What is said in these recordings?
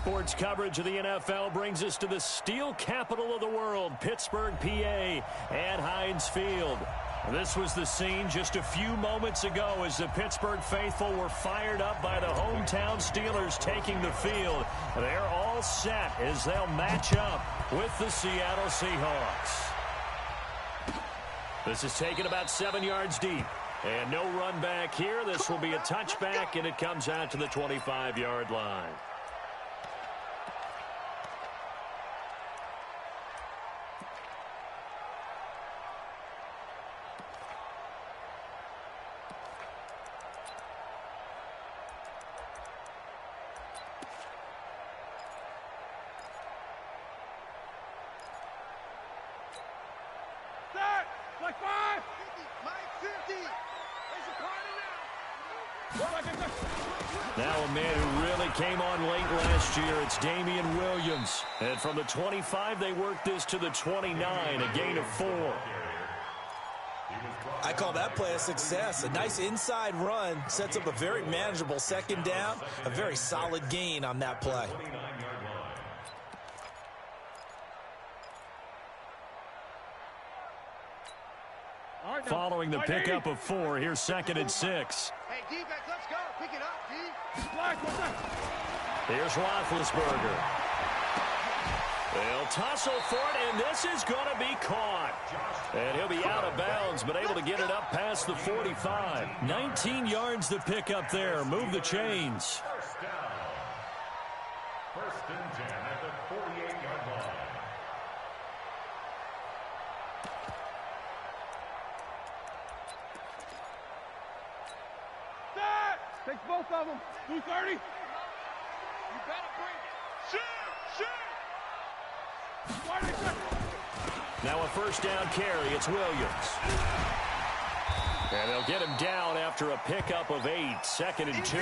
Sports coverage of the NFL brings us to the steel capital of the world, Pittsburgh, PA, at Heinz Field. This was the scene just a few moments ago as the Pittsburgh faithful were fired up by the hometown Steelers taking the field. They're all set as they'll match up with the Seattle Seahawks. This is taken about 7 yards deep. And no run back here. This will be a touchback, and it comes out to the 25-yard line. Now a man who really came on late last year, it's Damian Williams. And from the 25, they worked this to the 29, a gain of 4. I call that play a success. A nice inside run sets up a very manageable second down, a very solid gain on that play. Following the pickup of 4, here's 2nd and 6. Hey, defense, let's go. Pick it up, D. Here's Roethlisberger. They'll tussle for it, and this is going to be caught. And he'll be out of bounds, but able to get it up past the 45. 19 yards to pick up there. Move the chains. First and 10 at the 48-yard line. Takes both of them. 230. You better bring it. Shoot! Now a first down carry. It's Williams. And they'll get him down after a pickup of 8. 2nd and 2.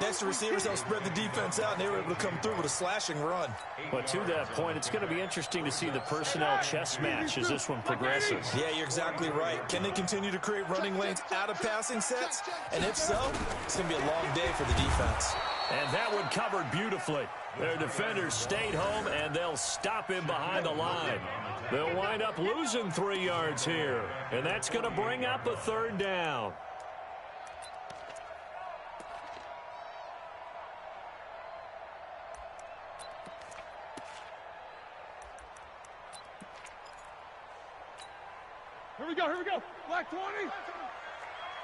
Next, the receivers help spread the defense out, and they were able to come through with a slashing run. But to that point, it's going to be interesting to see the personnel chess match as this one progresses. Yeah, you're exactly right. Can they continue to create running lanes out of passing sets? And if so, it's going to be a long day for the defense. And that one covered beautifully. Their defenders stayed home, and they'll stop him behind the line. They'll wind up losing 3 yards here, and that's going to bring up a 3rd down. Here we go. Black 20.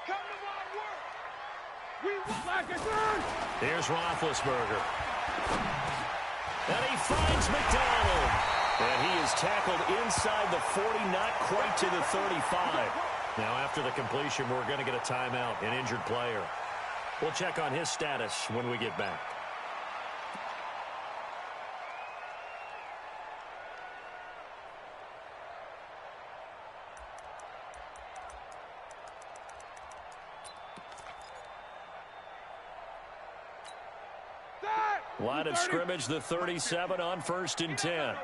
Come to my work. We black it third. Here's Roethlisberger. And he finds McDonald. And he is tackled inside the 40, not quite to the 35. Now, after the completion, we're going to get a timeout, an injured player. We'll check on his status when we get back. Line of scrimmage, the 37 on 1st and 10.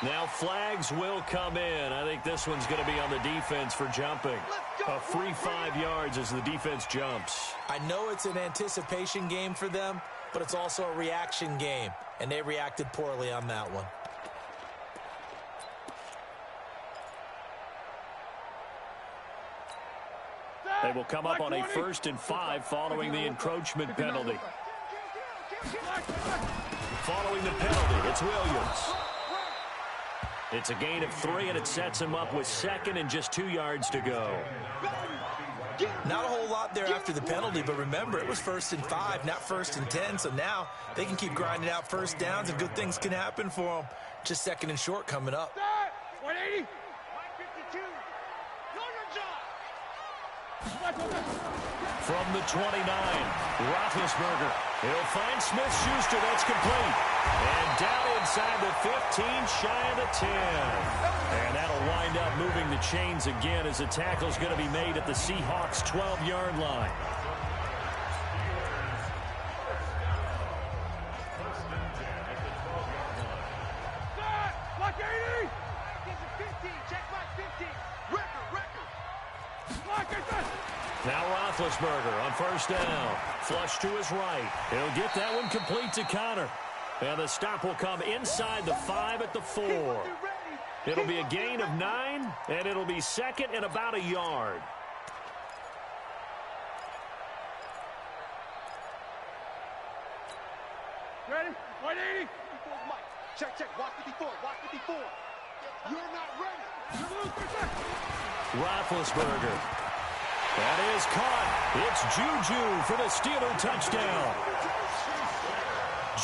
Now flags will come in. I think this one's going to be on the defense for jumping. A free 5 yards as the defense jumps. I know it's an anticipation game for them, but it's also a reaction game, and they reacted poorly on that one. They will come up on a 1st and 5 following the encroachment penalty. Following the penalty, it's Williams. It's a gain of 3, and it sets him up with 2nd and just 2 yards to go. Not a whole lot there after the penalty, but remember, it was 1st and 5, not 1st and 10, so now they can keep grinding out first downs, and good things can happen for them. Just 2nd and short coming up. 180. From the 29, Roethlisberger. He'll find Smith-Schuster. That's complete. And down inside the 15, shy of the 10. And that'll wind up moving the chains again as the tackle's going to be made at the Seahawks' 12-yard line. Now Roethlisberger on first down. Flush to his right. He'll get that one complete to Connor. And the stop will come inside the 5 at the 4. It'll be a gain of 9, and it'll be second and about a yard. Ready? 180. Check, check. Watch 54. Watch 54. You're not ready. Roethlisberger. That is caught. It's Juju for the Steeler touchdown.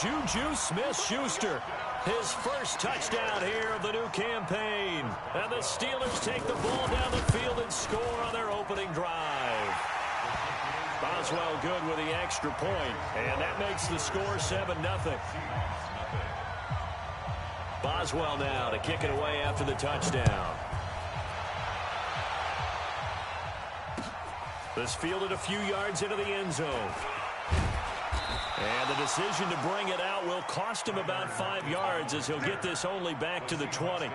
Juju Smith-Schuster, his first touchdown here of the new campaign. And the Steelers take the ball down the field and score on their opening drive. Boswell good with the extra point, and that makes the score 7-0. Boswell now to kick it away after the touchdown. This fielded a few yards into the end zone. And the decision to bring it out will cost him about 5 yards as he'll get this only back to the 20.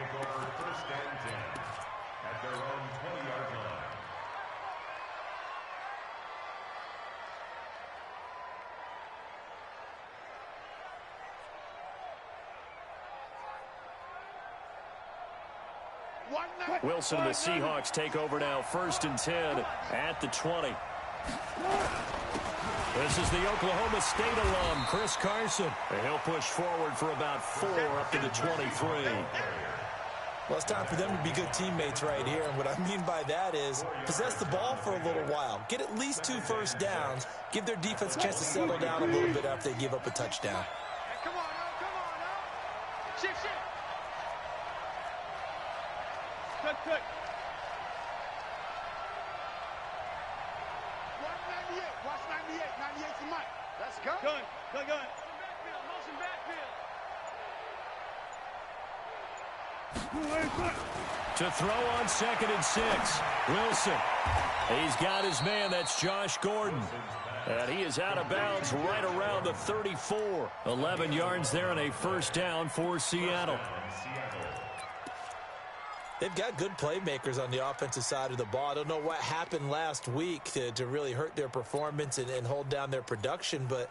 Wilson and the Seahawks take over now, 1st and 10 at the 20. This is the Oklahoma State alum, Chris Carson. And he'll push forward for about 4 up to the 23. Well, it's time for them to be good teammates right here. And what I mean by that is possess the ball for a little while. Get at least 2 first downs. Give their defense a chance to settle down a little bit after they give up a touchdown. Hey, come on now. Shift. Good. 198. Watch 98. 98's the mic. Let's go. Gun. Motion backfield. To throw on 2nd and 6. Wilson. He's got his man. That's Josh Gordon. And he is out of bounds right around the 34. 11 yards there and a first down for Seattle. They've got good playmakers on the offensive side of the ball. I don't know what happened last week to really hurt their performance and hold down their production, but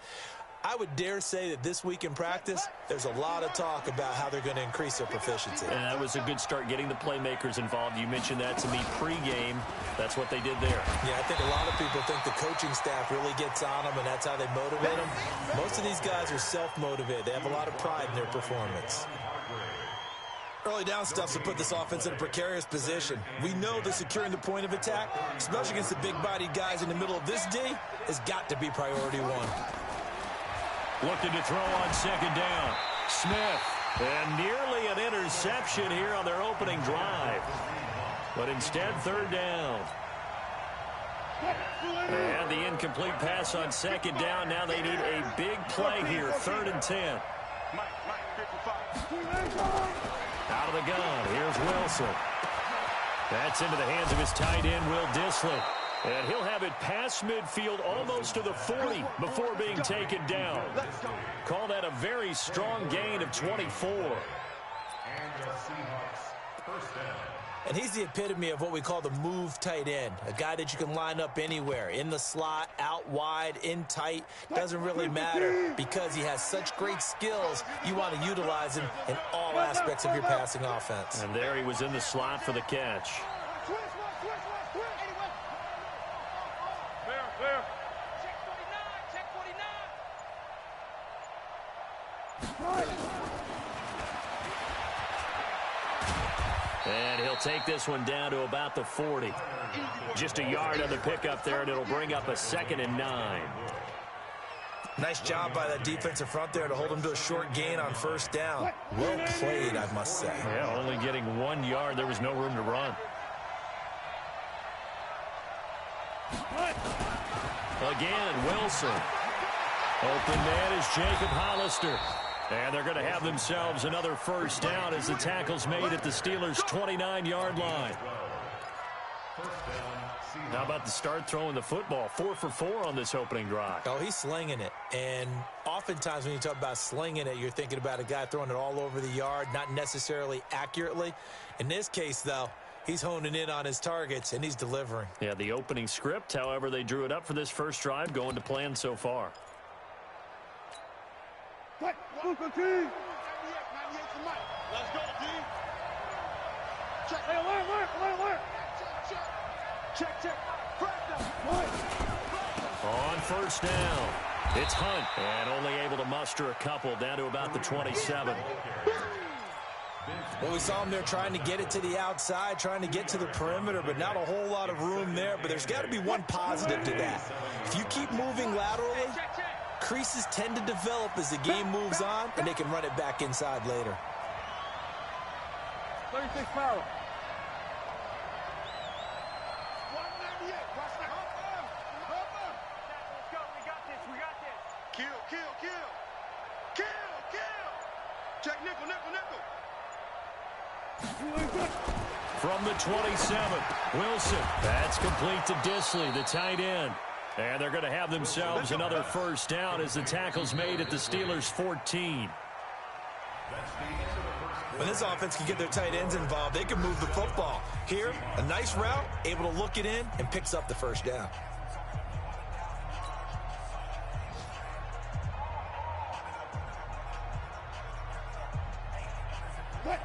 I would dare say that this week in practice, there's a lot of talk about how they're going to increase their proficiency. And that was a good start, getting the playmakers involved. You mentioned that to me pregame. That's what they did there. Yeah, I think a lot of people think the coaching staff really gets on them, and that's how they motivate them. Most of these guys are self-motivated. They have a lot of pride in their performance. Early down stuff to put this offense in a precarious position. We know that securing the point of attack, especially against the big-bodied guys in the middle of this D, has got to be priority 1. Looking to throw on 2nd down. Smith. And nearly an interception here on their opening drive. But instead, 3rd down. And the incomplete pass on 2nd down. Now they need a big play here. 3rd and 10. Out of the gun. Here's Wilson. That's into the hands of his tight end, Will Dissly. And he'll have it past midfield almost to the 40 before being taken down. Call that a very strong gain of 24. And he's the epitome of what we call the move tight end. A guy that you can line up anywhere. In the slot, out wide, in tight. Doesn't really matter because he has such great skills. You want to utilize him in all aspects of your passing offense. And there he was in the slot for the catch. Fair. Check 49. And he'll take this one down to about the 40. Just a yard on the pickup there, and it'll bring up a 2nd and 9. Nice job by that defensive front there to hold him to a short gain on 1st down. Well played, I must say. Yeah, only getting 1 yard. There was no room to run. Again, Wilson. Open man is Jacob Hollister. And they're going to have themselves another first down as the tackle's made at the Steelers' 29-yard line. How about the start throwing the football? 4 for 4 on this opening drive. Oh, he's slinging it. And oftentimes when you talk about slinging it, you're thinking about a guy throwing it all over the yard, not necessarily accurately. In this case, though, He's honing in on his targets, and he's delivering. Yeah, the opening script, however they drew it up for this first drive, going to plan so far. Let's go, team. Let's go, team. Check. Hey, alert. Check. On first down, it's Hunt, and only able to muster a couple down to about the 27. Well, we saw him there trying to get it to the outside, trying to get to the perimeter, but not a whole lot of room there. But there's got to be one positive to that. If you keep moving laterally, creases tend to develop as the game moves on, and they can run it back inside later. 36 power. Check nickel. From the 27, Wilson. That's complete to Disley, the tight end. And they're going to have themselves another first down as the tackle's made at the Steelers' 14. When this offense can get their tight ends involved, they can move the football. Here, a nice route, able to look it in, and picks up the first down.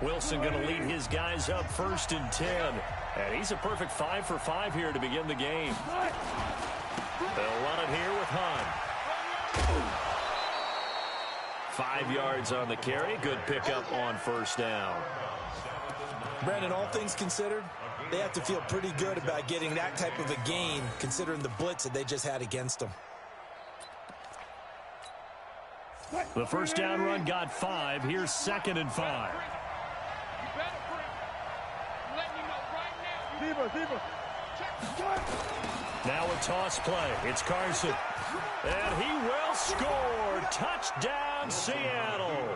Wilson going to lead his guys up 1st and 10. And he's a perfect 5 for 5 here to begin the game. They'll run it here with Hunt. 5 yards on the carry. Good pickup on first down. Brandon, all things considered, they have to feel pretty good about getting that type of a gain, considering the blitz that they just had against them. The first down run got 5. Here's 2nd and 5. Now a toss play. It's Carson. And he will score. Touchdown, Seattle.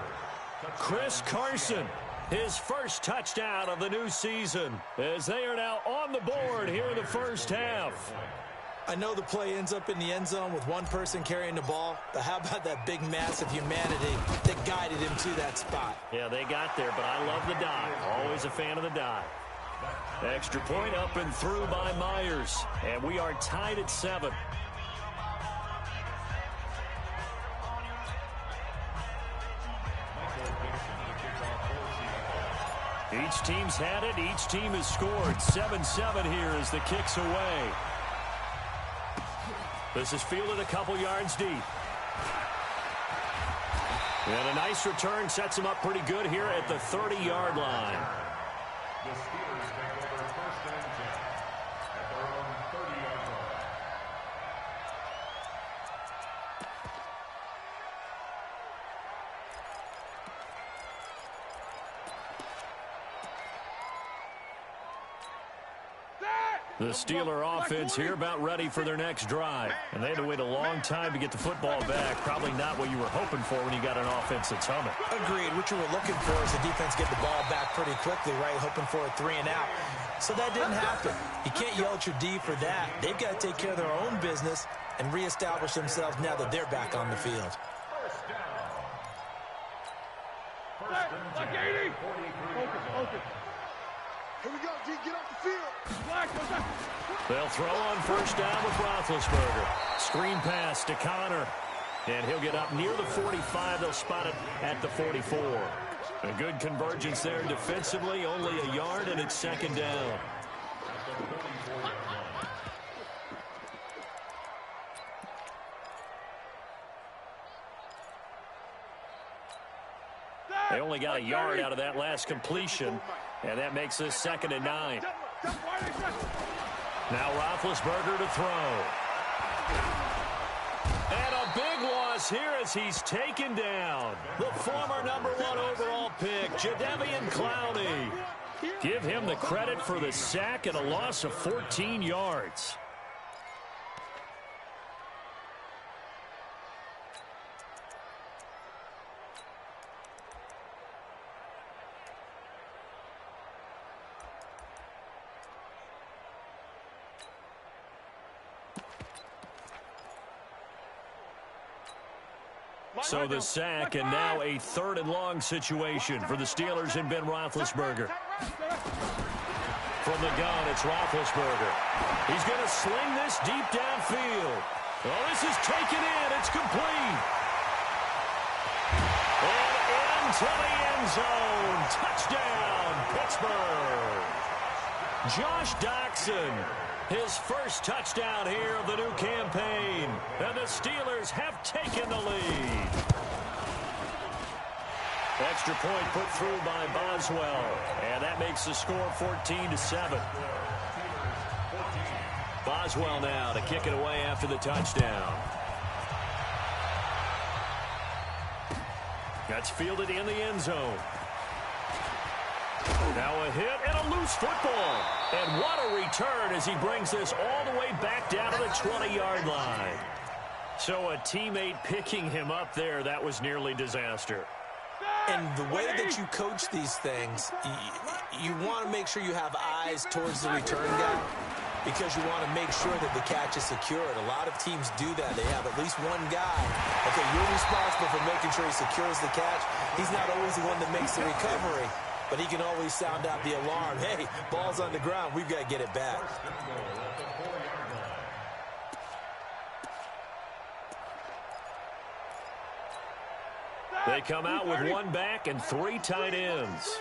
Chris Carson, his first touchdown of the new season, as they are now on the board here in the first half. I know the play ends up in the end zone with one person carrying the ball, but how about that big mass of humanity that guided him to that spot? Yeah, they got there, but I love the dive. Always a fan of the dive. Extra point up and through by Myers, and we are tied at 7. Each team's had it. Each team has scored. 7-7 here as the kick's away. This is fielded a couple yards deep. And a nice return sets him up pretty good here at the 30-yard line. The Steelers take over 1st and 10 at their own 30-yard line. The Steeler offense here about ready for their next drive. And they had to wait a long time to get the football back. Probably not what you were hoping for when you got an offense that's humming. Agreed. What you were looking for is the defense get the ball back pretty quickly, right? Hoping for a 3 and out. So that didn't happen. You can't yell at your D for that. They've got to take care of their own business and reestablish themselves now that they're back on the field. First down. First and 10. Focus. Here we go, G. Get off the field. They'll throw on first down with Roethlisberger. Screen pass to Connor. And he'll get up near the 45. They'll spot it at the 44. A good convergence there defensively. Only a yard, and it's 2nd down. They only got a yard out of that last completion, and that makes this 2nd and 9. Now Roethlisberger to throw. And a big loss here as he's taken down. The former #1 overall pick, Jadeveon Clowney. Give him the credit for the sack and a loss of 14 yards. So the sack, and now a 3rd and long situation for the Steelers and Ben Roethlisberger. From the gun, it's Roethlisberger. He's going to sling this deep downfield. Oh, this is taken in. It's complete. And into the end zone. Touchdown, Pittsburgh. Josh Doxson, his first touchdown here of the new campaign. And the Steelers have taken the lead. Extra point put through by Boswell. And that makes the score 14-7. Boswell now to kick it away after the touchdown. That's fielded in the end zone. Now a hit and a loose football. And what a return as he brings this all the way back down to the 20-yard line. So a teammate picking him up there, that was nearly disaster. And the way that you coach these things, you want to make sure you have eyes towards the return guy because you want to make sure that the catch is secured. A lot of teams do that. They have at least one guy. Okay, you're responsible for making sure he secures the catch. He's not always the one that makes the recovery, but he can always sound out the alarm. Hey, ball's on the ground. We've got to get it back. They come out with one back and three tight ends.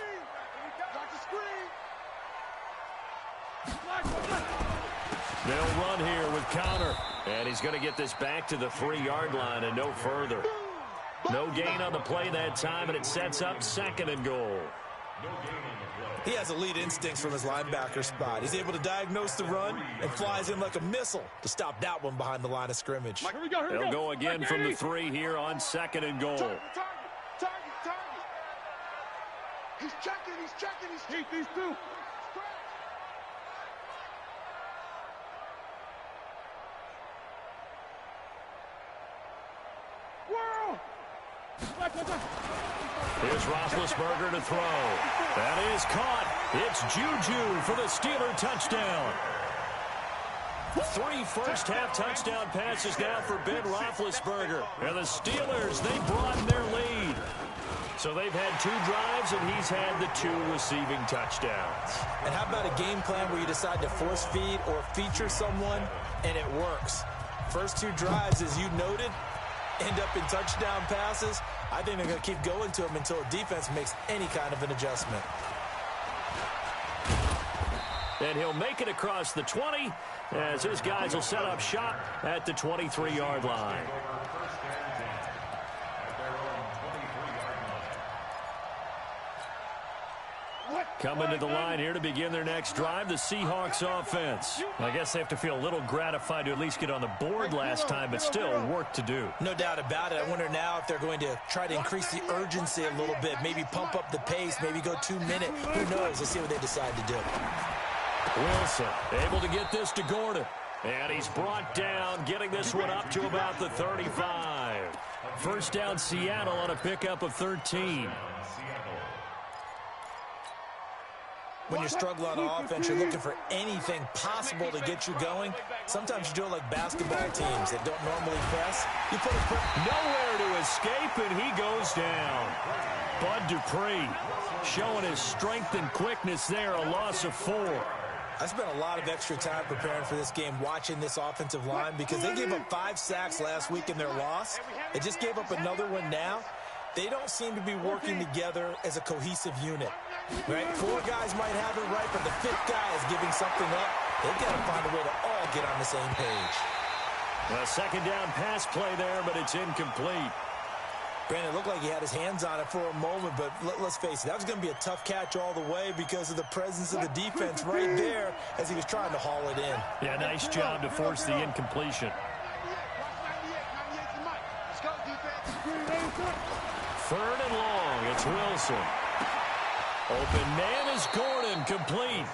They'll run here with Connor. And he's going to get this back to the 3-yard line and no further. No gain on the play that time, and it sets up 2nd and goal. He has elite instincts from his linebacker spot. He's able to diagnose the run and flies in like a missile to stop that one behind the line of scrimmage. They'll go again from the 3 here on 2nd and goal. Target. He's checking. Keep these two. Whirl! Here's Roethlisberger to throw. That is caught. It's Juju for the Steeler touchdown. 3 first-half touchdown passes now for Ben Roethlisberger. And the Steelers, they broaden their lead. So they've had 2 drives, and he's had the 2 receiving touchdowns. And how about a game plan where you decide to force feed or feature someone, and it works? First 2 drives, as you noted, end up in touchdown passes. I think they're going to keep going to him until a defense makes any kind of an adjustment. And he'll make it across the 20 as his guys will set up shop at the 23-yard line. Coming to the line here to begin their next drive, the Seahawks offense. I guess they have to feel a little gratified to at least get on the board last time, but still work to do. No doubt about it. I wonder now if they're going to try to increase the urgency a little bit, maybe pump up the pace, maybe go 2 minute. Who knows? Let's see what they decide to do. Wilson able to get this to Gordon. And he's brought down, getting this one up to about the 35. First down Seattle on a pickup of 13. When you're struggling on offense, you're looking for anything possible to get you going. Sometimes you do it like basketball teams that don't normally press. You put a nowhere to escape, and he goes down. Bud Dupree showing his strength and quickness there, a loss of 4. I spent a lot of extra time preparing for this game, watching this offensive line, because they gave up 5 sacks last week in their loss. They just gave up another one now. They don't seem to be working together as a cohesive unit. Right? 4 guys might have it right, but the 5th guy is giving something up. They've got to find a way to all get on the same page. A second down pass play there, but it's incomplete. Brandon, it looked like he had his hands on it for a moment, but let's face it, that was going to be a tough catch all the way because of the presence of the defense right there as he was trying to haul it in. Yeah, nice job to force the incompletion. 3rd and long, it's Wilson. Open man is Gordon, complete.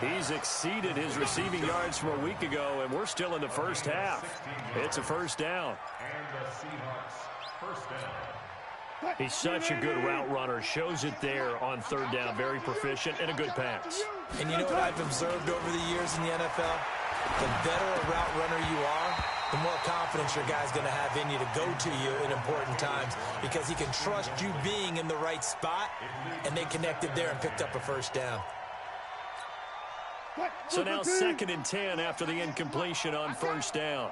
He's exceeded his receiving yards from a week ago, and we're still in the first half. It's a first down. And the Seahawks first down. He's such a good route runner. Shows it there on 3rd down. Very proficient and a good pass. And you know what I've observed over the years in the NFL? The better a route runner you are, the more confidence your guy's going to have in you to go to you in important times because he can trust you being in the right spot, and they connected there and picked up a first down. So now 2nd and 10 after the incompletion on 1st down.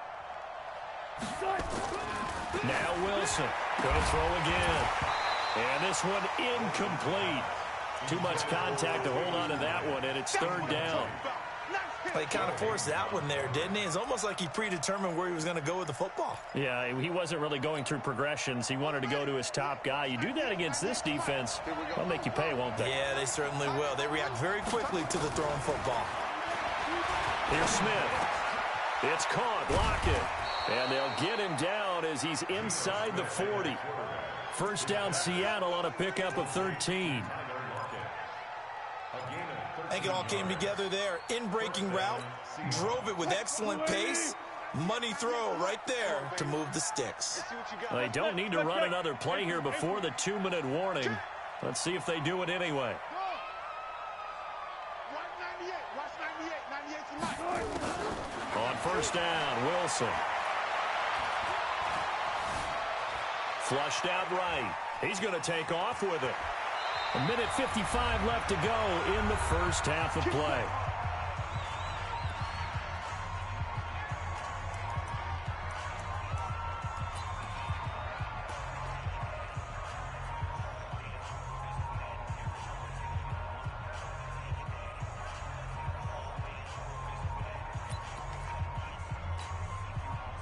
Now Wilson going to throw again. And this one incomplete. Too much contact to hold on to that one, and it's 3rd down. He kind of forced that one there, didn't he? It's almost like he predetermined where he was going to go with the football. Yeah, he wasn't really going through progressions. He wanted to go to his top guy. You do that against this defense, they'll make you pay, won't they? Yeah, they certainly will. They react very quickly to the thrown football. Here's Smith. It's caught, Lockett. And they'll get him down as he's inside the 40. 1st down, Seattle on a pickup of 13. I think it all came together there. In-breaking route, drove it with excellent pace. Money throw right there to move the sticks. They don't need to run another play here before the 2-minute warning. Let's see if they do it anyway. On 1st down, Wilson. Flushed out right. He's going to take off with it. 1:55 left to go in the 1st half of play.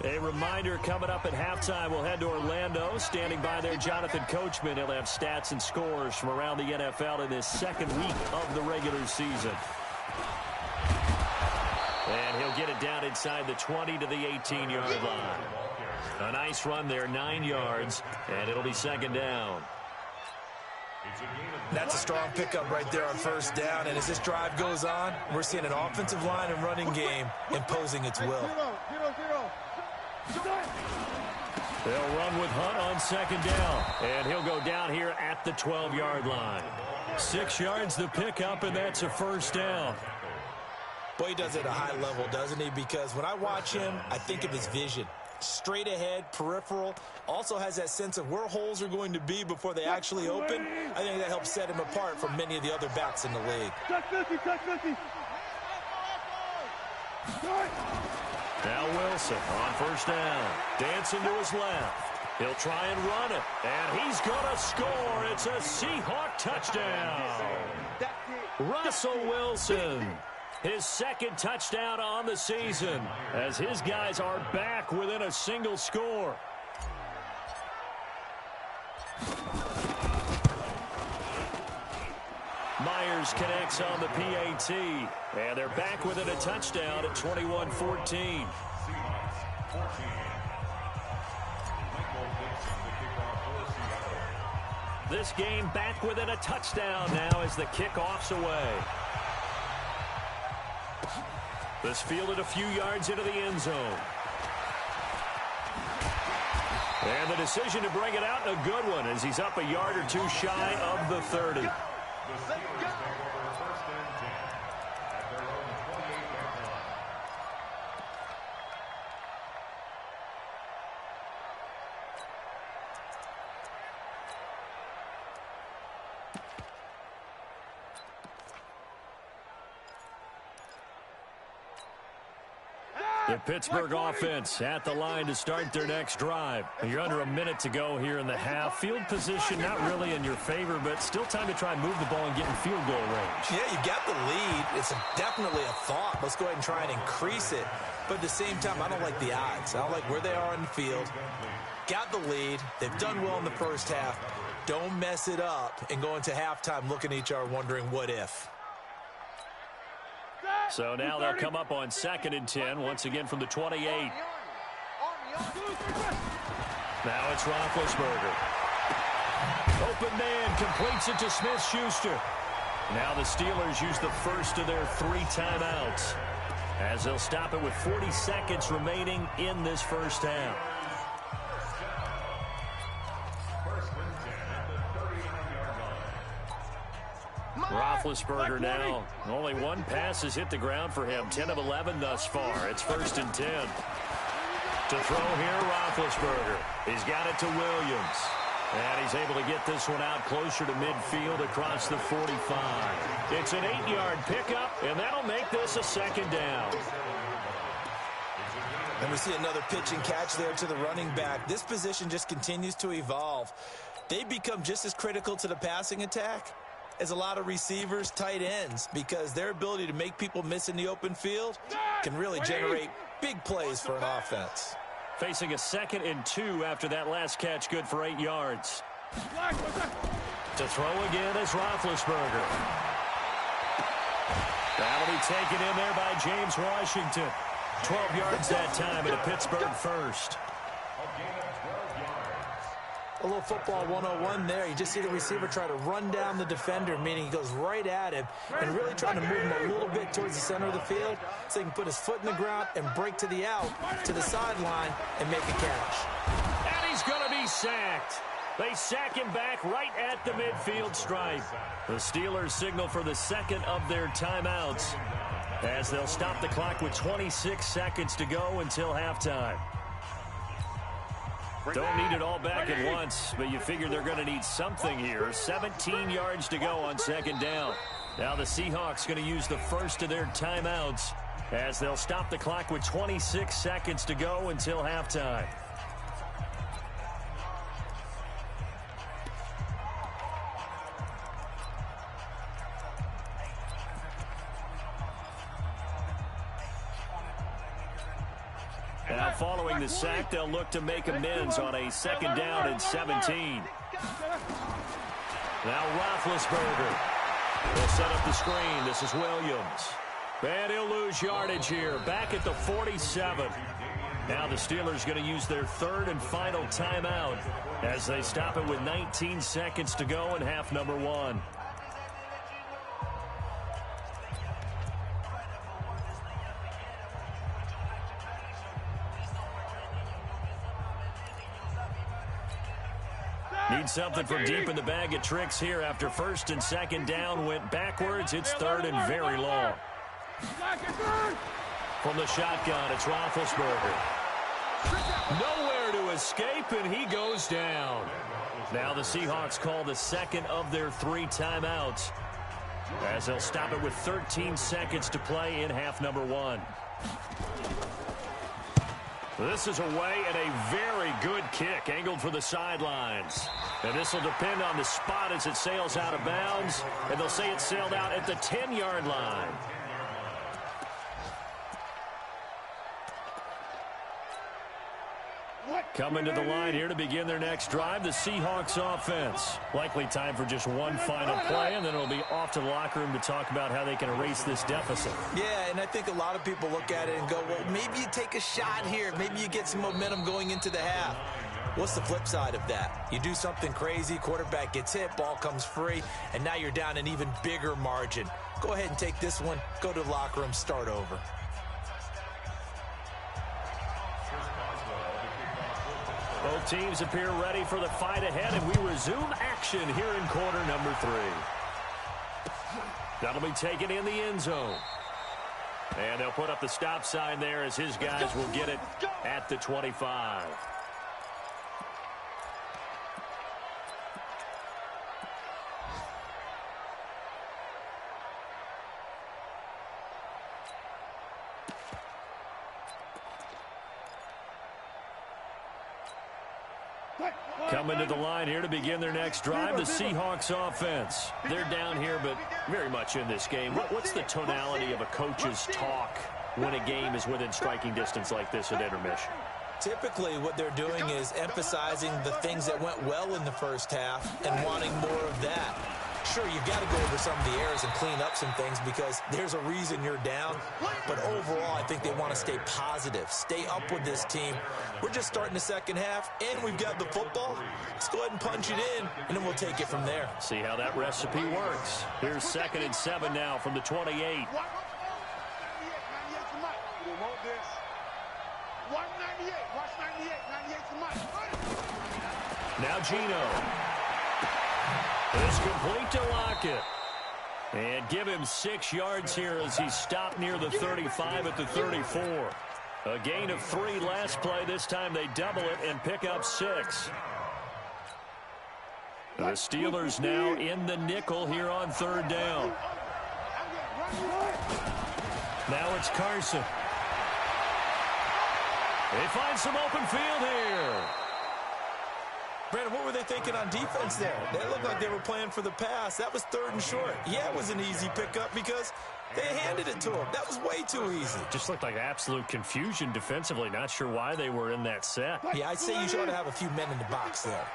A reminder, coming up at halftime, we'll head to Orlando. Standing by there, Jonathan Coachman. He'll have stats and scores from around the NFL in this 2nd week of the regular season. And he'll get it down inside the 20 to the 18-yard line. A nice run there, 9 yards, and it'll be 2nd down. That's a strong pickup right there on 1st down, and as this drive goes on, we're seeing an offensive line and running game imposing its will. They'll run with Hunt on 2nd down, and he'll go down here at the 12-yard line. 6 yards the pickup, and that's a 1st down. Boy, he does it at a high level, doesn't he? Because when I watch him, I think of his vision. Straight ahead, peripheral, also has that sense of where holes are going to be before they actually open. I think that helps set him apart from many of the other backs in the league. Now Wilson on 1st down. Dancing to his left. He'll try and run it. And he's going to score. It's a Seahawk touchdown. Russell Wilson. His 2nd touchdown on the season as his guys are back within a single score. Myers connects on the PAT, and they're back within a touchdown at 21-14. This game back within a touchdown now as the kickoff's away. This fielded a few yards into the end zone. And the decision to bring it out, a good one, as he's up a yard or two shy of the 30. The Pittsburgh offense at the line to start their next drive. You're under a minute to go here in the half. Field position not really in your favor, but still time to try and move the ball and get in field goal range. Yeah, you got the lead. It's definitely a thought. Let's go ahead and try and increase it. But at the same time, I don't like the odds. I don't like where they are on the field. Got the lead. They've done well in the 1st half. Don't mess it up and go into halftime looking at each other wondering what if. So now they'll come up on 2nd and 10, once again from the 28. Now it's Roethlisberger. Open man, completes it to Smith-Schuster. Now the Steelers use the first of their 3 timeouts, as they'll stop it with 40 seconds remaining in this 1st half. Roethlisberger now. Only 1 pass has hit the ground for him. 10 of 11 thus far. It's 1st and 10. To throw here, Roethlisberger. He's got it to Williams. And he's able to get this one out closer to midfield across the 45. It's an 8-yard pickup, and that'll make this a second down. And we see another pitch and catch there to the running back. This position just continues to evolve. They become just as critical to the passing attack as a lot of receivers, tight ends, because their ability to make people miss in the open field can really generate big plays for an offense. Facing a 2nd and 2 after that last catch, good for 8 yards. To throw again is Roethlisberger. That'll be taken in there by James Washington. 12 yards that time and a Pittsburgh first. A little football 101 there. You just see the receiver try to run down the defender, meaning he goes right at him and really trying to move him a little bit towards the center of the field so he can put his foot in the ground and break to the out, to the sideline, and make a catch. And he's going to be sacked. They sack him back right at the midfield stripe. The Steelers signal for the 2nd of their timeouts as they'll stop the clock with 26 seconds to go until halftime. Don't need it all back at once, but you figure they're going to need something here. 17 yards to go on 2nd down. Now the Seahawks going to use the first of their timeouts as they'll stop the clock with 26 seconds to go until halftime. Now following the sack, they'll look to make amends on a 2nd down and 17. Now Roethlisberger will set up the screen. This is Williams. And he'll lose yardage here. Back at the 47. Now the Steelers going to use their 3rd and final timeout as they stop it with 19 seconds to go in half number 1. Need something from deep in the bag of tricks here after 1st and 2nd down went backwards. It's 3rd and very long. From the shotgun, it's Roethlisberger. Nowhere to escape, and he goes down. Now the Seahawks call the 2nd of their 3 timeouts as they'll stop it with 13 seconds to play in half number 1. This is away and a very good kick angled for the sidelines. And this will depend on the spot as it sails out of bounds. And they'll say it sailed out at the 10-yard line. Coming to the line here to begin their next drive, the Seahawks offense. Likely time for just one final play, and then it'll be off to the locker room to talk about how they can erase this deficit. Yeah, and I think a lot of people look at it and go, well, maybe you take a shot here. Maybe you get some momentum going into the half. What's the flip side of that? You do something crazy, quarterback gets hit, ball comes free, and now you're down an even bigger margin. Go ahead and take this one, go to the locker room, start over. Both teams appear ready for the fight ahead, and we resume action here in quarter number 3. That'll be taken in the end zone. And they'll put up the stop sign there as his guys will get it at the 25. Coming to the line here to begin their next drive, the Seahawks offense. They're down here, but very much in this game. What's the tonality of a coach's talk when a game is within striking distance like this at intermission? Typically, what they're doing is emphasizing the things that went well in the first half and wanting more of that. Sure, you've got to go over some of the errors and clean up some things because there's a reason you're down. But overall, I think they want to stay positive, stay up with this team. We're just starting the second half, and we've got the football. Let's go ahead and punch it in, and then we'll take it from there. See how that recipe works. Here's 2nd and 7 now from the 28. Now Gino. It's complete to Lockett. And give him 6 yards here as he's stopped near the 35 at the 34. A gain of 3 last play. This time they double it and pick up 6. The Steelers now in the nickel here on third down. Now it's Carson. They find some open field here. Brandon, what were they thinking on defense there? They looked like they were playing for the pass. That was 3rd and short. Yeah, it was an easy pickup because they handed it to him. That was way too easy. Just looked like absolute confusion defensively. Not sure why they were in that set. Yeah, I'd say you ought to have a few men in the box there.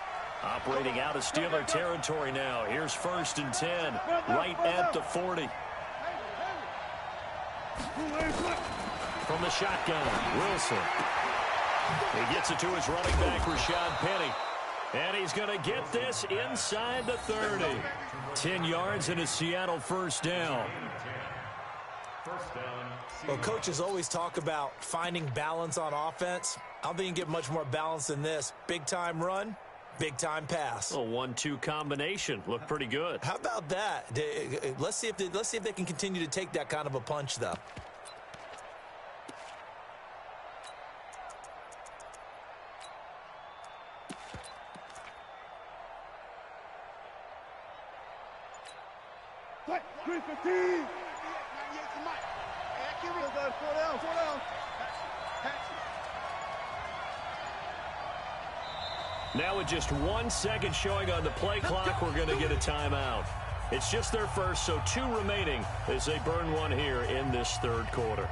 Operating out of Steeler territory now. Here's 1st and 10, right at the 40. From the shotgun, Wilson. He gets it to his running back, Rashad Penny. And he's going to get this inside the 30. 10 yards and a Seattle 1st down. Well, coaches always talk about finding balance on offense. I don't think you can get much more balance than this. Big-time run, big-time pass. A 1-2 combination. Looked pretty good. How about that? Let's see if they can continue to take that kind of a punch, though. Now with just 1 second showing on the play clock, we're going to get a timeout. It's just their first, so 2 remaining as they burn one here in this 3rd quarter.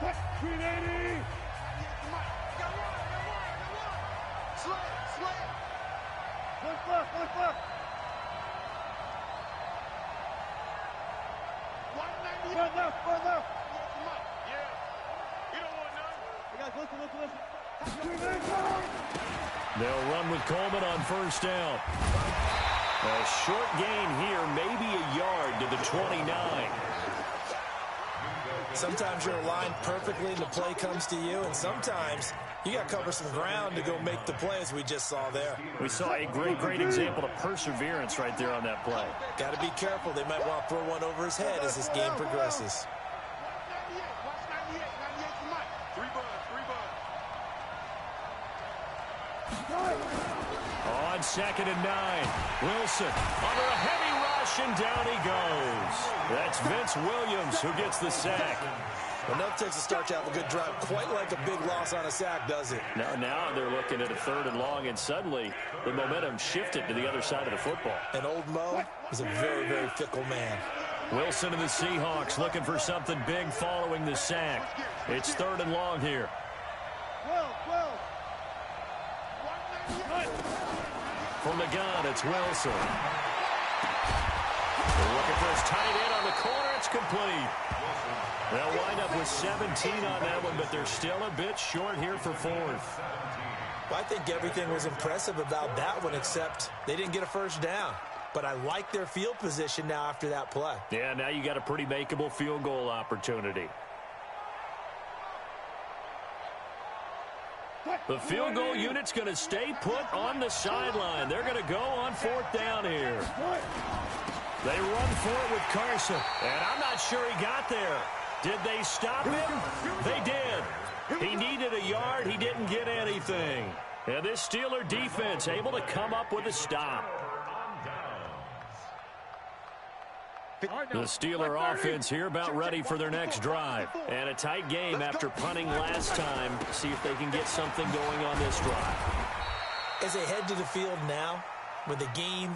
They'll run with Coleman on 1st down. A short gain here, maybe a yard to the 29. Sometimes you're aligned perfectly and the play comes to you, and sometimes you got to cover some ground to go make the play, as we just saw there. We saw a great example of perseverance right there on that play. Got to be careful. They might want to throw one over his head as this game progresses. On 2nd and 9, Wilson under a heavy rush, and down he goes. That's Vince Williams who gets the sack. Well, enough takes a start to have a good drive. Quite like a big loss on a sack, does it? Now they're looking at a 3rd and long, and suddenly the momentum shifted to the other side of the football. And old Mo is a very, very fickle man. Wilson and the Seahawks looking for something big following the sack. It's 3rd and long here. From the gun, it's Wilson. They're looking for his tight end on the corner. It's complete. They'll wind up with 17 on that one, but they're still a bit short here for 4th. Well, I think everything was impressive about that one, except they didn't get a 1st down. But I like their field position now after that play. Yeah, now you got a pretty makeable field goal opportunity. The field goal unit's going to stay put on the sideline. They're going to go on 4th down here. They run for it with Carson, and I'm not sure he got there. Did they stop him? They did. He needed a yard. He didn't get anything. And this Steeler defense able to come up with a stop. The Steeler offense here about ready for their next drive. And a tight game after punting last time. See if they can get something going on this drive. As they head to the field now, with the game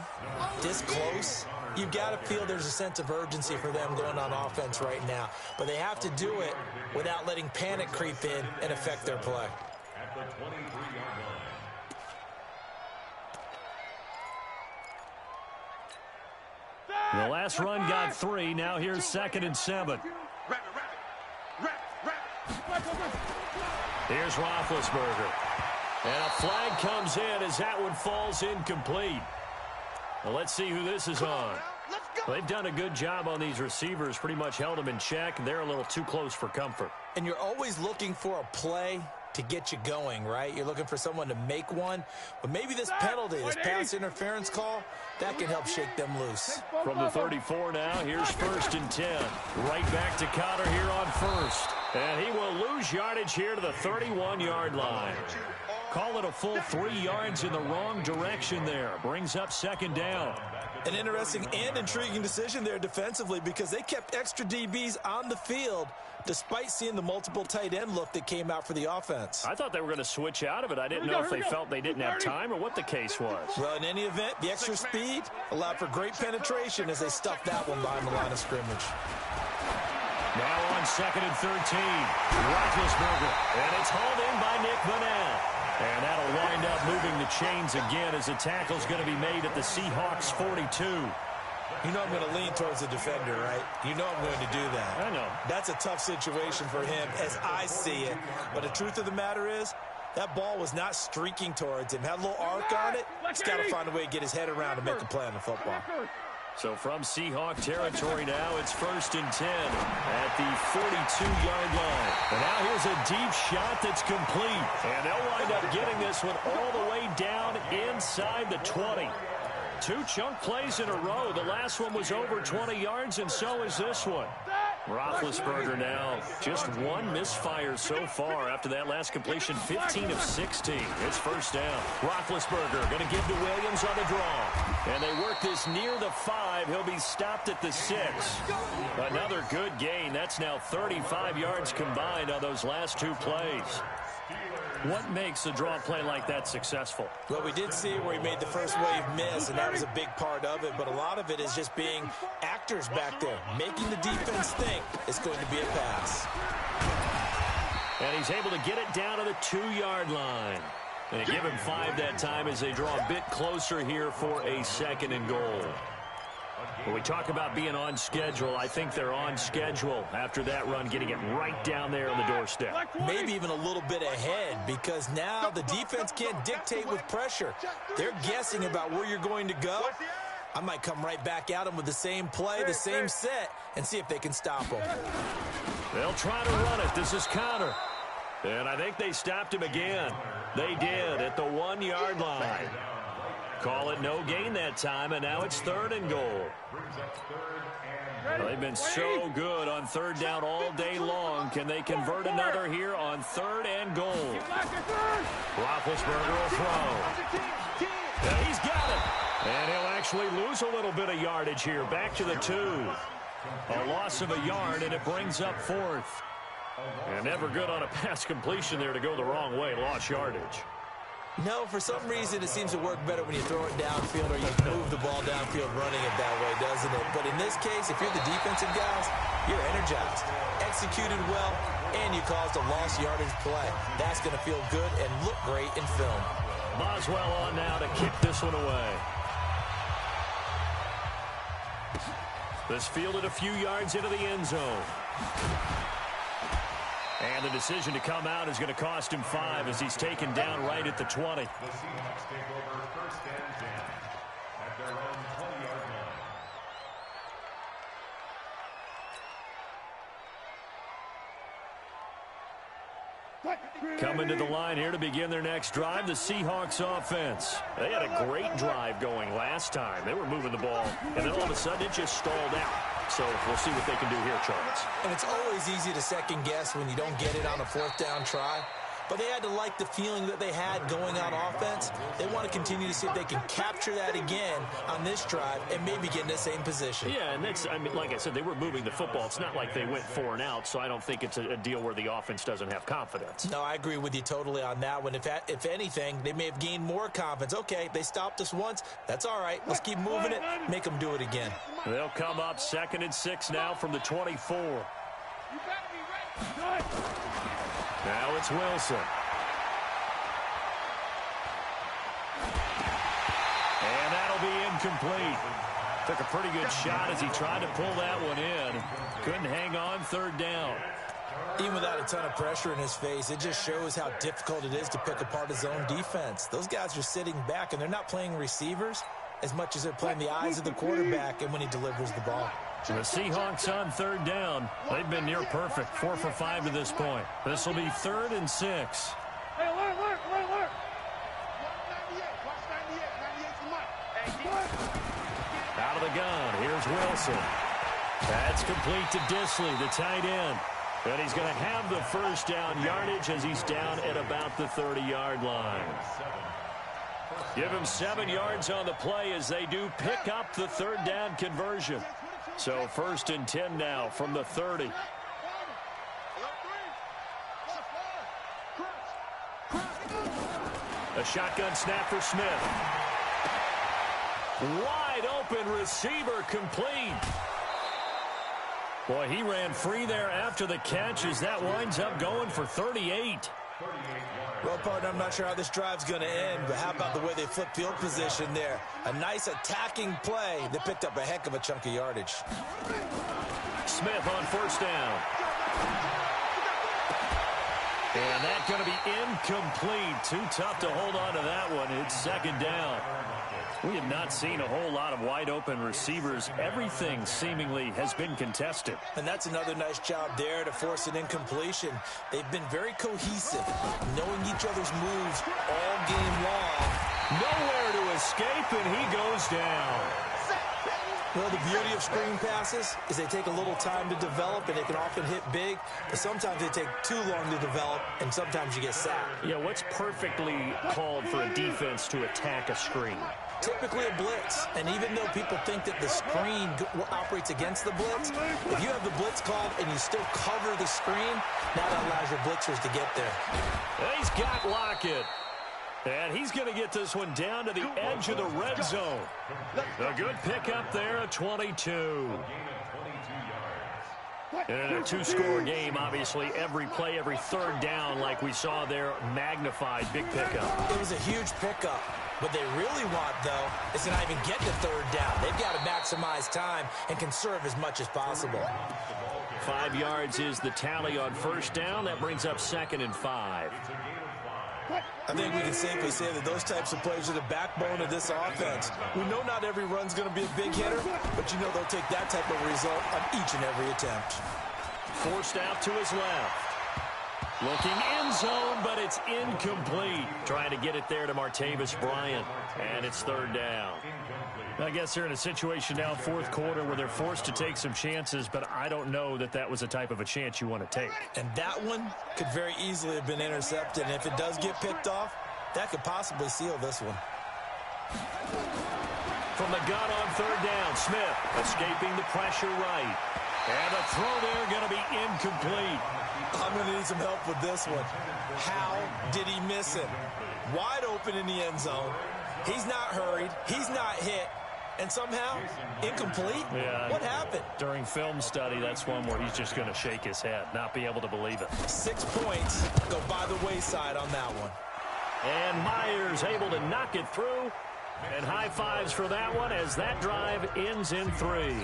this close, you've got to feel there's a sense of urgency for them going on offense right now. But they have to do it without letting panic creep in and affect their play. At the 23-yard line. The last run got 3. Now here's 2nd and 7. Here's Roethlisberger. And a flag comes in as that one falls incomplete. Well, let's see who this is on. They've done a good job on these receivers, pretty much held them in check. They're a little too close for comfort. And you're always looking for a play to get you going, right? You're looking for someone to make one. But maybe this penalty, this pass interference call, that can help shake them loose. From the 34 now, here's 1st and 10. Right back to Cotter here on 1st. And he will lose yardage here to the 31-yard line. Call it a full 3 yards in the wrong direction there. Brings up 2nd down. An interesting and intriguing decision there defensively because they kept extra DBs on the field despite seeing the multiple tight end look that came out for the offense. I thought they were going to switch out of it. I didn't know if they felt they didn't have time or what the case was. Well, in any event, the extra speed allowed for great penetration as they stuffed that one behind the line of scrimmage. Now on 2nd and 13, Roethlisberger, and it's hauled in by Nick Vanell. And that'll wind up moving the chains again as the tackle's going to be made at the Seahawks 42. You know I'm going to lean towards the defender, right? You know I'm going to do that. I know. That's a tough situation for him as I see it. But the truth of the matter is, that ball was not streaking towards him. Had a little arc on it. He's got to find a way to get his head around to make a play on the football. So from Seahawk territory now, it's 1st and 10 at the 42-yard line. And now here's a deep shot that's complete. And they'll wind up getting this one all the way down inside the 20. 2 chunk plays in a row. The last one was over 20 yards, and so is this one. Roethlisberger now just 1 misfire so far after that last completion, 15 of 16. It's 1st down. Roethlisberger going to give to Williams on the draw. And they work this near the 5. He'll be stopped at the 6. Another good gain. That's now 35 yards combined on those last 2 plays. What makes a draw play like that successful? Well, we did see where he made the first wave miss, and that was a big part of it. But a lot of it is just being actors back there, making the defense think it's going to be a pass. And he's able to get it down to the 2-yard line. And they give him 5 that time as they draw a bit closer here for a 2nd and goal. When we talk about being on schedule, I think they're on schedule after that run, getting it right down there on the doorstep. Maybe even a little bit ahead because now the defense can't dictate with pressure. They're guessing about where you're going to go. I might come right back at them with the same play, the same set, and see if they can stop them. They'll try to run it. This is Connor. And I think they stopped him again. They did at the 1-yard line. Call it no gain that time, and now it's 3rd and goal. They've been so good on 3rd down all day long. Can they convert another here on 3rd and goal? Roethlisberger will throw. Yeah, he's got it. And he'll actually lose a little bit of yardage here. Back to the 2. A loss of a yard, and it brings up 4th. And never good on a pass completion there to go the wrong way. Lost yardage. No, for some reason it seems to work better when you throw it downfield or you move the ball downfield running it that way, doesn't it? But in this case, if you're the defensive guys, you're energized, executed well, and you caused a lost yardage play. That's going to feel good and look great in film. Boswell on now to kick this one away. This fielded a few yards into the end zone. And the decision to come out is going to cost him 5 as he's taken down right at the 20. The Seahawks take over 1st and 10 at their own 20-yard line. Coming to the line here to begin their next drive, the Seahawks offense. They had a great drive going last time. They were moving the ball, and then all of a sudden it just stalled out. So we'll see what they can do here, Charles. And it's always easy to second guess when you don't get it on a 4th down try. But they had to like the feeling that they had going on offense. They want to continue to see if they can capture that again on this drive and maybe get in the same position. Yeah, and that's, I mean, like I said, they were moving the football. It's not like they went 4 and out, so I don't think it's a deal where the offense doesn't have confidence. No, I agree with you totally on that one. If anything, they may have gained more confidence. Okay, they stopped us once. That's all right. Let's keep moving it. Make them do it again. They'll come up 2nd and 6 now from the 24. Now it's Wilson. And that'll be incomplete. Took a pretty good shot as he tried to pull that one in. Couldn't hang on 3rd down. Even without a ton of pressure in his face, it just shows how difficult it is to pick apart his own defense. Those guys are sitting back, and they're not playing receivers as much as they're playing the eyes of the quarterback and when he delivers the ball. The Seahawks on 3rd down. They've been near perfect, 4 for 5 to this point. This will be 3rd and 6. Hey, alert. Out of the gun, here's Wilson. That's complete to Disley, the tight end. And he's going to have the 1st down yardage as he's down at about the 30-yard line. Give him 7 yards on the play as they do pick up the third down conversion. So 1st and 10 now from the 30. A shotgun snap for Smith. Wide open receiver complete. Boy, he ran free there after the catch as that winds up going for 38. Well, partner, I'm not sure how this drive's going to end, but how about the way they flip field position there? A nice attacking play that picked up a heck of a chunk of yardage. Smith on 1st down. And that's going to be incomplete. Too tough to hold on to that one. It's 2nd down. We have not seen a whole lot of wide-open receivers. Everything seemingly has been contested. And that's another nice job there to force an incompletion. They've been very cohesive, knowing each other's moves all game long. Nowhere to escape, and he goes down. Well, the beauty of screen passes is they take a little time to develop, and they can often hit big, but sometimes they take too long to develop, and sometimes you get sacked. Yeah, what's perfectly called for a defense to attack a screen? Typically a blitz, and even though people think that the screen operates against the blitz, if you have the blitz called and you still cover the screen, that allows your blitzers to get there. He's got Lockett. And he's going to get this one down to the edge of the red zone. A good pickup there at 22. And in a 2-score game, obviously, every play, every 3rd down, like we saw there, magnified. Big pickup. It was a huge pickup. What they really want, though, is to not even get to 3rd down. They've got to maximize time and conserve as much as possible. 5 yards is the tally on 1st down. That brings up 2nd and 5. I think we can safely say that those types of plays are the backbone of this offense. We know not every run's going to be a big hitter, but you know they'll take that type of result on each and every attempt. Forced out to his left. Looking end zone, but it's incomplete. Trying to get it there to Martavis Bryant, and it's 3rd down. I guess they're in a situation now, 4th quarter, where they're forced to take some chances, but I don't know that that was the type of a chance you want to take. And that one could very easily have been intercepted, and if it does get picked off, that could possibly seal this one. From the gun on 3rd down, Smith escaping the pressure right. And the throw there going to be incomplete. I'm going to need some help with this one. How did he miss it? Wide open in the end zone. He's not hurried. He's not hit. And somehow, incomplete? Yeah. What happened? During film study, that's one where he's just going to shake his head, not be able to believe it. 6 points go by the wayside on that one. And Myers able to knock it through. And high fives for that one as that drive ends in 3.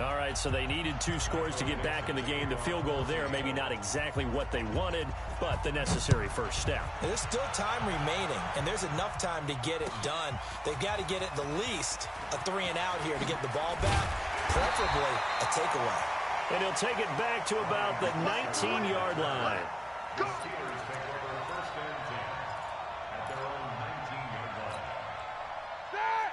All right, so they needed 2 scores to get back in the game. The field goal there, maybe not exactly what they wanted, but the necessary first step. There's still time remaining, and there's enough time to get it done. They've got to get at the least a 3 and out here to get the ball back, preferably a takeaway. And he'll take it back to about the 19-yard line.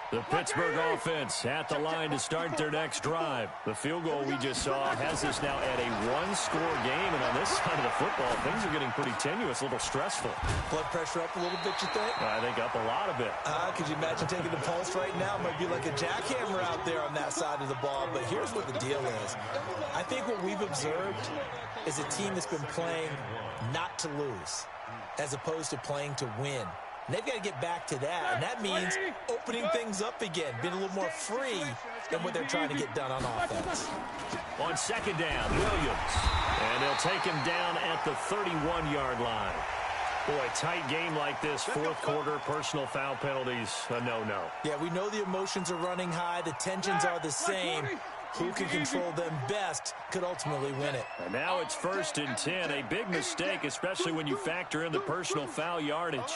The Pittsburgh offense at the line to start their next drive. The field goal we just saw has us now at a 1-score game. And on this side of the football, things are getting pretty tenuous, a little stressful. Blood pressure up a little bit, you think? I think up a lot of it. Could you imagine taking the pulse right now? It might be like a jackhammer out there on that side of the ball. But here's what the deal is. I think what we've observed is a team that's been playing not to lose as opposed to playing to win. And they've got to get back to that, and that means opening things up again, being a little more free than what they're trying to get done on offense. On 2nd down, Williams. And they'll take him down at the 31-yard line. Boy, tight game like this, 4th quarter, personal foul penalties, a no-no. Yeah, we know the emotions are running high. The tensions are the same. Who can control them best could ultimately win it. And now it's 1st and 10, a big mistake, especially when you factor in the personal foul yardage.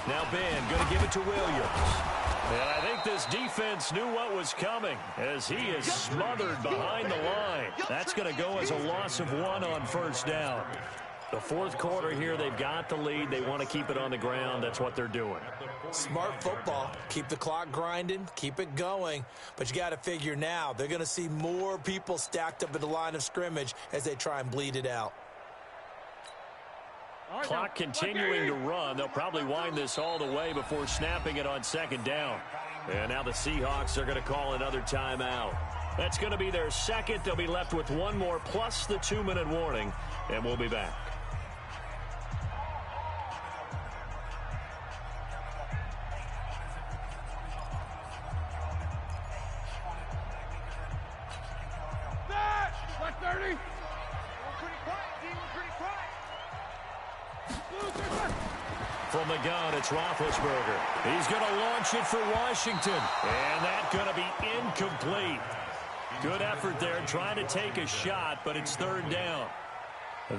Now Ben going to give it to Williams. And I think this defense knew what was coming as he is smothered behind the line. That's going to go as a loss of 1 on 1st down. The 4th quarter here, they've got the lead. They want to keep it on the ground. That's what they're doing. Smart football. Keep the clock grinding. Keep it going. But you got to figure now, they're going to see more people stacked up at the line of scrimmage as they try and bleed it out. Clock continuing to run. They'll probably wind this all the way before snapping it on second down. And now the Seahawks are going to call another timeout. That's going to be their second. They'll be left with one more plus the 2-minute warning, and we'll be back. From the gun, it's Roethlisberger. He's going to launch it for Washington. And that's going to be incomplete. Good effort there trying to take a shot, but it's third down.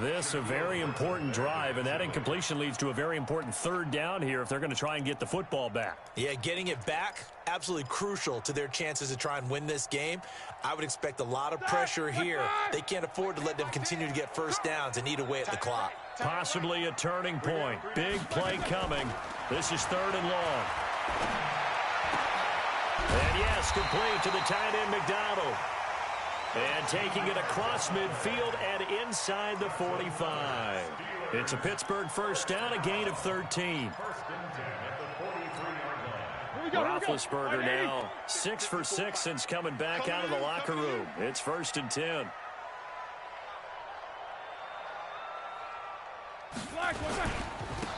This a very important drive, and that incompletion leads to a very important third down here if they're going to try and get the football back. Yeah, getting it back, absolutely crucial to their chances to try and win this game. I would expect a lot of pressure here. They can't afford to let them continue to get first downs and eat away at the clock. Possibly a turning point. Big play coming. This is third and long. And yes, complete to the tight end McDonald. And taking it across midfield and inside the 45. It's a Pittsburgh first down, a gain of 13. Roethlisberger now 6 for 6 since coming back out of the locker room. It's first and 10.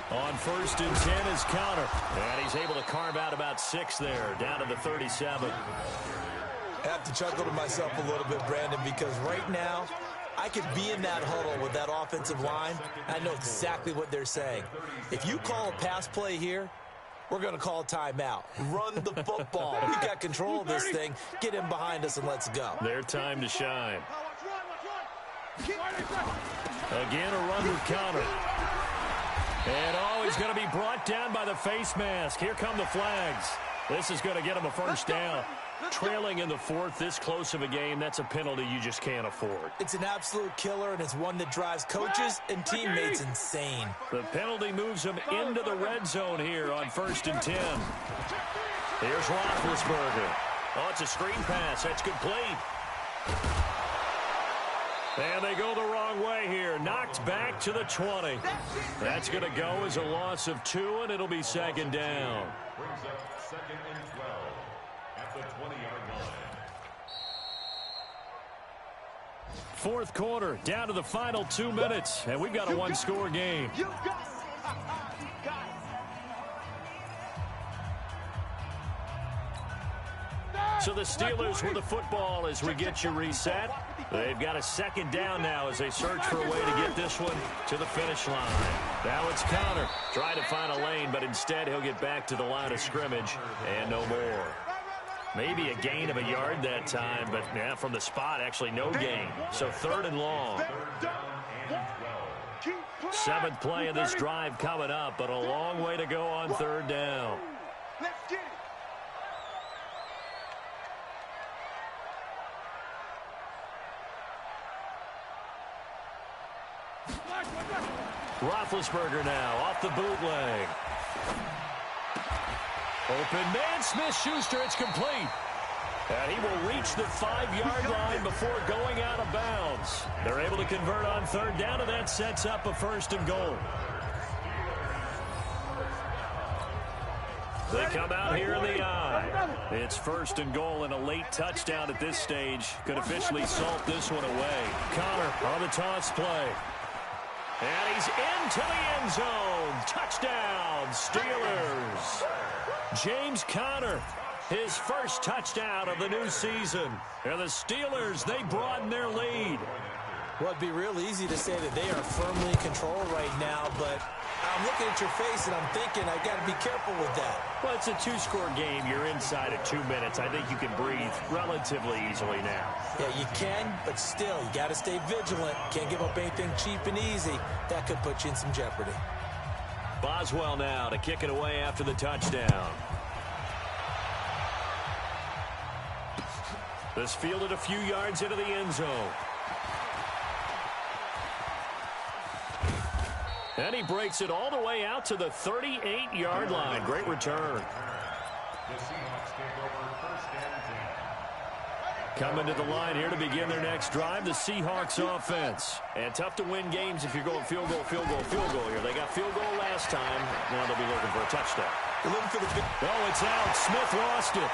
On first and 10 is Counter. And he's able to carve out about 6 there, down to the 37. I have to chuckle to myself a little bit, Brandon, because right now I could be in that huddle with that offensive line. I know exactly what they're saying. If you call a pass play here, we're going to call a timeout. Run the football. We got control of this thing. Get him behind us and let's go. Their time to shine. Again, a run with Counter. And he's going to be brought down by the face mask. Here come the flags. This is going to get him a first down. Trailing in the fourth, this close of a game, that's a penalty you just can't afford. It's an absolute killer, and it's one that drives coaches and teammates insane. The penalty moves them into the red zone here on first and 10. Here's Roethlisberger. Oh, it's a screen pass. That's complete. And they go the wrong way here. Knocked back to the 20. That's going to go as a loss of 2, and it'll be second down. Brings up second and 12 at the 20-yard line. Fourth quarter, down to the final 2 minutes, and we've got a one-score game. You got it. So the Steelers with the football as we get you reset. They've got a second down now as they search for a way to get this one to the finish line. Now it's Counter trying to find a lane, but instead he'll get back to the line of scrimmage and no more. Maybe a gain of a yard that time, but yeah, from the spot, actually no gain. So third and long. Seventh play of this drive coming up, but a long way to go on third down. Let's get it. Roethlisberger now off the bootleg. Open man, Smith-Schuster, it's complete. And he will reach the 5-yard line before going out of bounds. They're able to convert on third down, and that sets up a first and goal. They come out here in the eye. It's first and goal, and a late touchdown at this stage could officially salt this one away. Connor on the toss play. And he's into the end zone. Touchdown, Steelers. James Conner, his first touchdown of the new season. And the Steelers, they broaden their lead. Well, it'd be real easy to say that they are firmly in control right now, but I'm looking at your face and I'm thinking I got to be careful with that. Well, it's a 2-score game. You're inside of 2 minutes. I think you can breathe relatively easily now. Yeah, you can, but still, you got to stay vigilant. Can't give up anything cheap and easy. That could put you in some jeopardy. Boswell now to kick it away after the touchdown. This fielded a few yards into the end zone. And he breaks it all the way out to the 38-yard line. Great return. The Seahawks take over first and 10. Coming to the line here to begin their next drive, the Seahawks offense. And tough to win games if you're going field goal here. They got field goal last time. Now they'll be looking for a touchdown. They're looking for the... Oh, it's out. Smith lost it.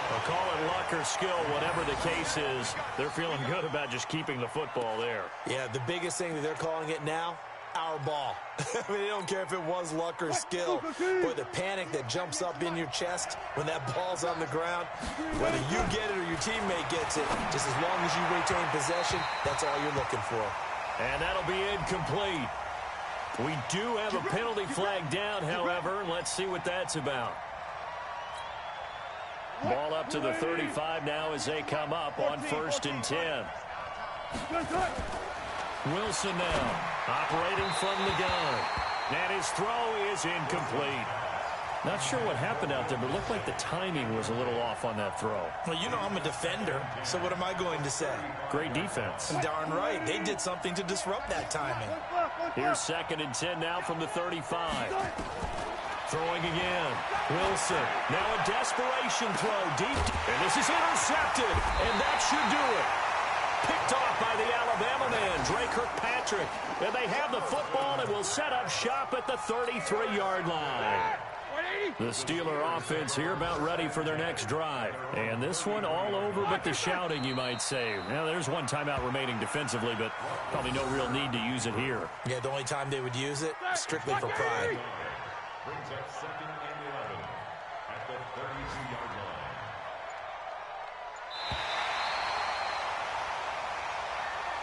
They'll call it luck or skill, whatever the case is. They're feeling good about just keeping the football there. Yeah, the biggest thing that they're calling it now, our ball. I mean, they don't care if it was luck or skill. Boy, the panic that jumps up in your chest when that ball's on the ground, whether you get it or your teammate gets it, just as long as you retain possession, that's all you're looking for. And that'll be incomplete. We do have a penalty flag down, however. Let's see what that's about. Ball up to the 35 now as they come up on 1st and 10. Wilson now operating from the gun. And his throw is incomplete. Not sure what happened out there, but it looked like the timing was a little off on that throw. Well, you know I'm a defender, so what am I going to say? Great defense. Darn right. They did something to disrupt that timing. Here's 2nd and 10 now from the 35. Throwing again. Wilson. Now a desperation throw deep. And this is intercepted. And that should do it. Picked off by the Alabama man, Dre Kirkpatrick. And they have the football and will set up shop at the 33-yard line. The Steeler offense here about ready for their next drive. And this one all over but the shouting, you might say. Now, there's one timeout remaining defensively, but probably no real need to use it here. Yeah, the only time they would use it, strictly for pride. Brings up 2nd and 11 at the 32-yard line.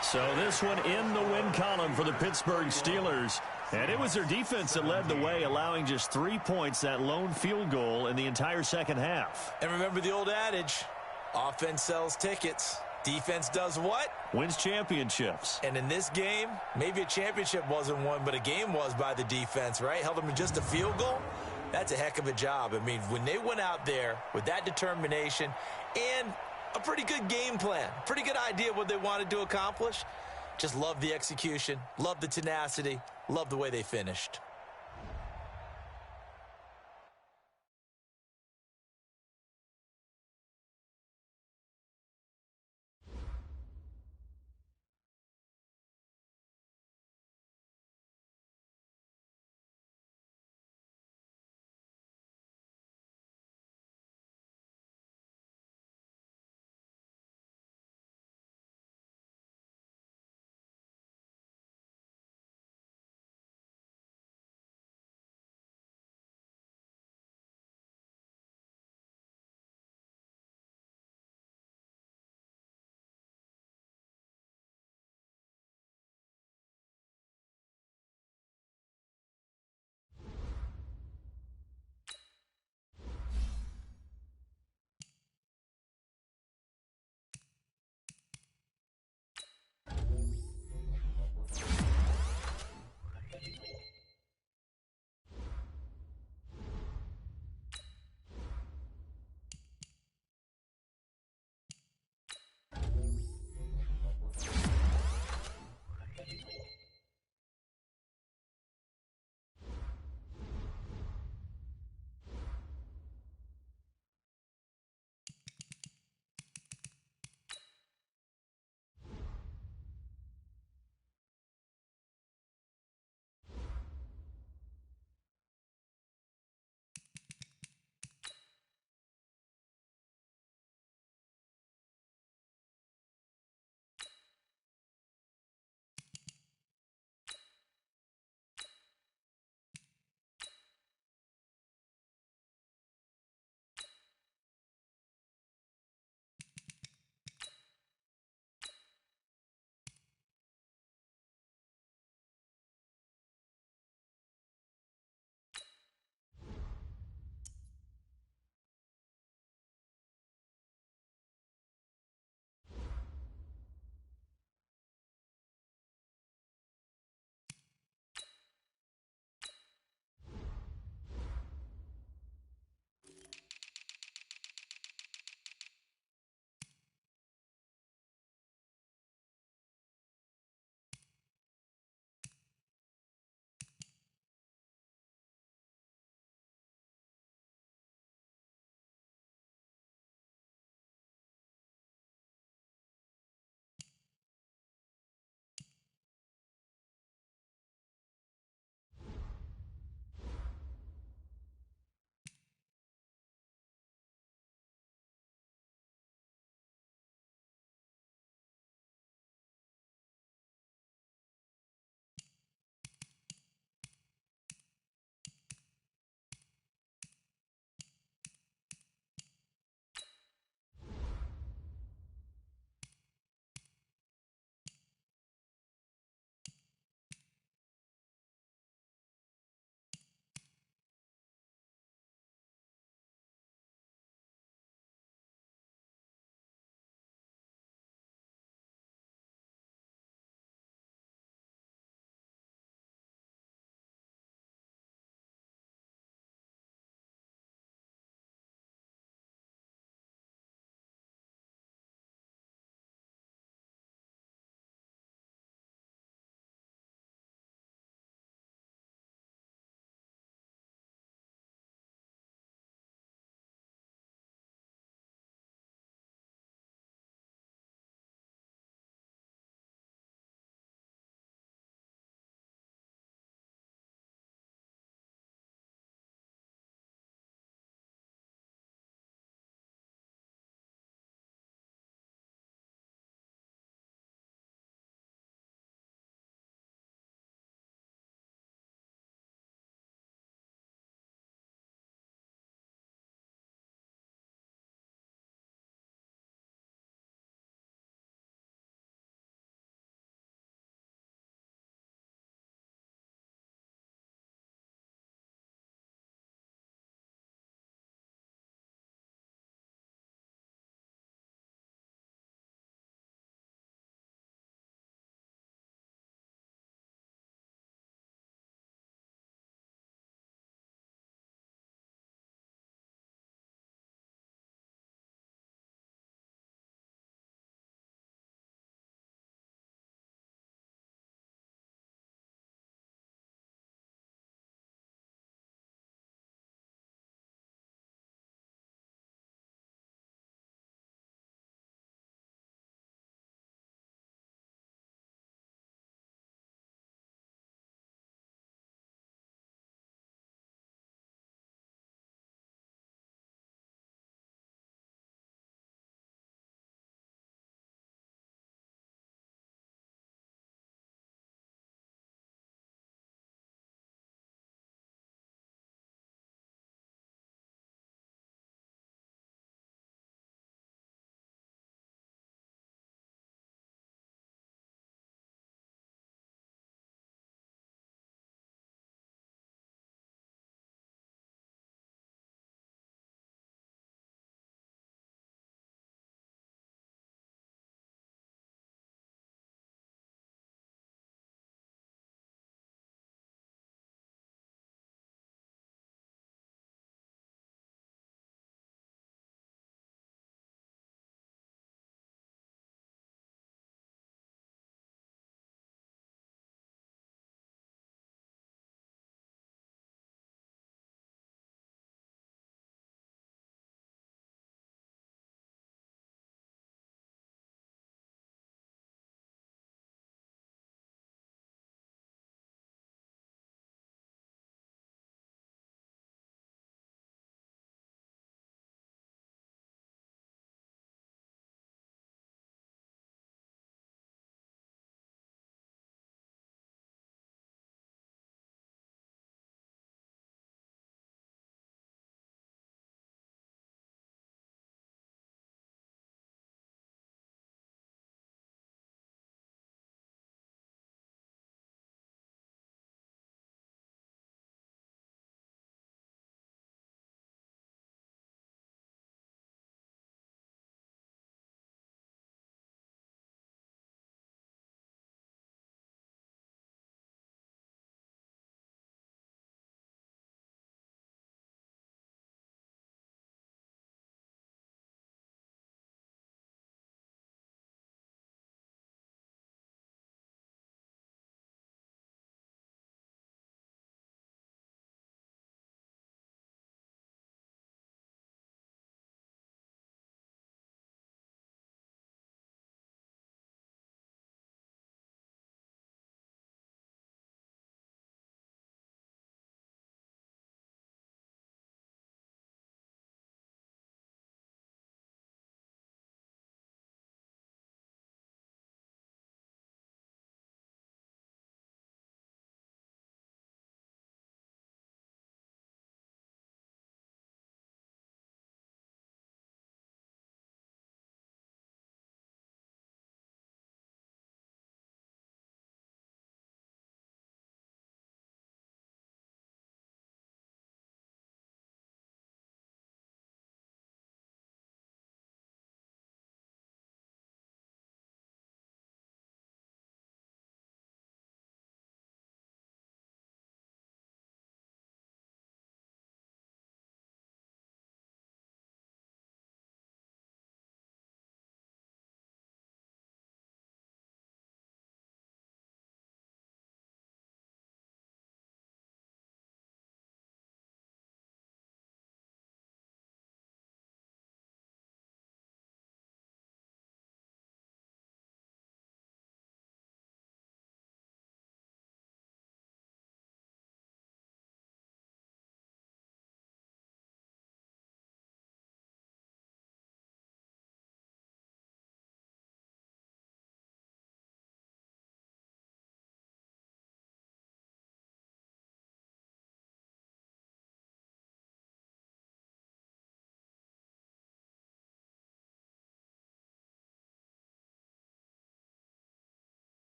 So this one in the win column for the Pittsburgh Steelers. And it was their defense that led the way, allowing just 3 points, that lone field goal in the entire second half. And remember the old adage, offense sells tickets. Defense does what? Wins championships. And in this game, maybe a championship wasn't won, but a game was by the defense, right? Held them to just a field goal. That's a heck of a job. I mean, when they went out there with that determination and a pretty good game plan, pretty good idea what they wanted to accomplish, just love the execution, love the tenacity, love the way they finished.